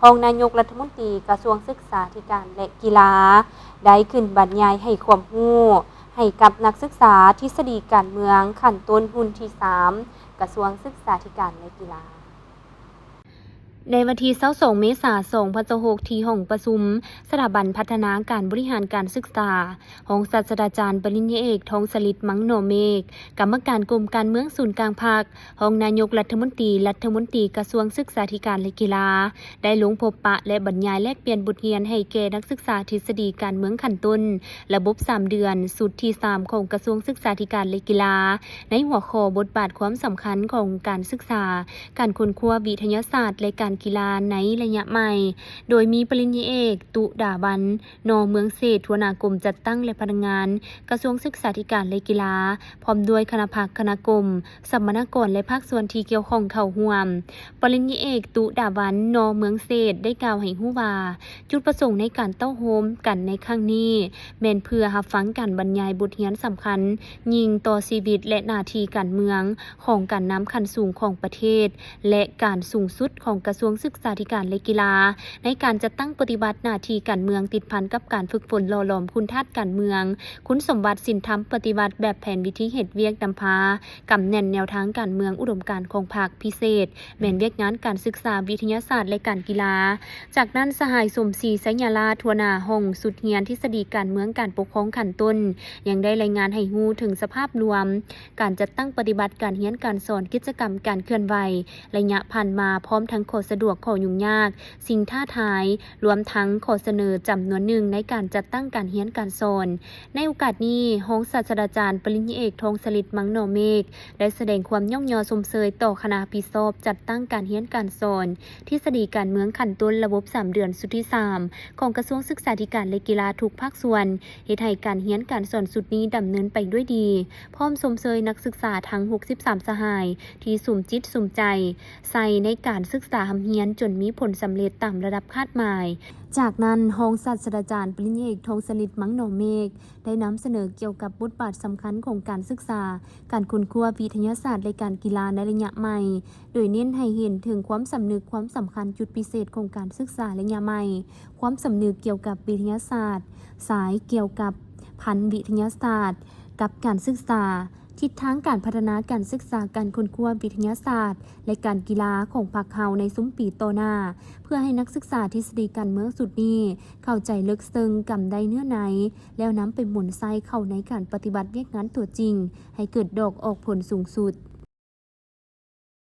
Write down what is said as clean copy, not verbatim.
รองนายกรัฐมนตรีกระทรวงศึกษาธิการและกีฬาได้ขึ้นบรรยายให้ความรู้ให้กับนักศึกษาทฤษฎีการเมืองขั้นต้นรุ่นที่3กระทรวงศึกษาธิการและกีฬาในวันที่22เมษายน2026ที่ห้องประชุมสถาบันพัฒนาการบริหารการศึกษาของศาสตราจารย์ปริญญาเอกทองสฤทธิ์มังโนเมฆกรรมการกรมการเมืองศูนย์กลางภาครองนายกรัฐมนตรีกระทรวงศึกษาธิการและกีฬาได้ลงพบปะและบรรยายแลกเปลี่ยนบทเรียนให้แก่นักศึกษาทฤษฎีการเมืองขั้นต้นระบบ3เดือนสุดที่3ของกระทรวงศึกษาธิการและกีฬาในหัวข้อบทบาทความสำคัญของการศึกษาการค้นคว้าวิทยาศาสตร์และการกีฬาในระยะใหม่โดยมีปริญญาเอกตุดาบันนเมืองเศรษฐ์หัวหน้ากรมจัดตั้งและพนักงานกระทรวงศึกษาธิการและกีฬาพร้อมด้วยคณะภาคคณะกรมสัมมนากรและภาคส่วนที่เกี่ยวข้องเข้าร่วมปริญญาเอกตุดาบันนเมืองเศรษฐ์ได้กล่าวให้รู้ว่าจุดประสงค์ในการเต้าโฮมกันในครั้งนี้แม่นเพื่อรับฟังการบรรยายบทเรียนสำคัญยิ่งต่อชีวิตและหน้าที่การเมืองของการนำขั้นสูงของประเทศและการสูงสุดของกระทรวงศึกษาธิการและกีฬาในการจัดตั้งปฏิบัติหน้าที่การเมืองติดพันกับการฝึกฝนหล่อหลอมคุณธาตุการเมืองคุณสมบัติศีลธรรมปฏิบัติแบบแผนวิธีเหตุเวียกนำพากำแน่นแนวทางการเมืองอุดมการณ์ของภาคพิเศษแม่นเวียกงานการศึกษาวิทยาศาสตร์และการกีฬาจากนั้นสหายสมศรีสัญญาลาทัวนาห้องสุดเฮียนทฤษฎีการเมืองการปกครองขั้นต้นยังได้รายงานให้รู้ถึงสภาพรวมการจัดตั้งปฏิบัติการเรียนการสอนกิจกรรมการเคลื่อนไหวระยะผ่านมาพร้อมทั้งข้อสะดวกข้อยุ่งยากสิ่งท้าทายรวมทั้งข้อเสนอจำนวนหนึ่งในการจัดตั้งการเรียนการสอนในโอกาสนี้รองศาสตราจารย์ปริญญาเอกทองสฤทธิ์มังโนเมฆได้แสดงความย่องยอชมเชยต่อคณะพิศอบจัดตั้งการเรียนการสอนทฤษฎีการเมืองขั้นต้นระบบ3เดือนสุดที่3ของกระทรวงศึกษาธิการและกีฬาทุกภาคส่วนเฮ็ดให้การเรียนการสอนสุดนี้ดำเนินไปด้วยดีพร้อมชมเชยนักศึกษาทั้ง63สหายที่สุ่มจิตสุ่มใจใส่ในการศึกษาทำเรียนจนมีผลสำเร็จตามระดับคาดหมายจากนั้นรองศาสตราจารย์ปริญญาเอกทองสฤทธิ์มังโนเมฆได้นำเสนอเกี่ยวกับบทบาทสำคัญของการศึกษาการค้นคว้าวิทยาศาสตร์และการกีฬาในระยะใหม่โดยเน้นให้เห็นถึงความสำนึกความสำคัญจุดพิเศษของการศึกษาระยะใหม่ความสำนึกเกี่ยวกับวิทยาศาสตร์สายเกี่ยวกับพันธุ์วิทยาศาสตร์กับการศึกษาทิศทางการพัฒนาการศึกษาการค้นคว้าวิทยาศาสตร์และการกีฬาของพรรคเฮาในซุ้มปีต่อหน้าเพื่อให้นักศึกษาทฤษฎีการเมืองสุดนี้เข้าใจลึกซึ้งกำได้เนื้อในแล้วนำไปหมุนไส้เข้าในการปฏิบัติเวียกงานตัวจริงให้เกิดดอกออกผลสูงสุด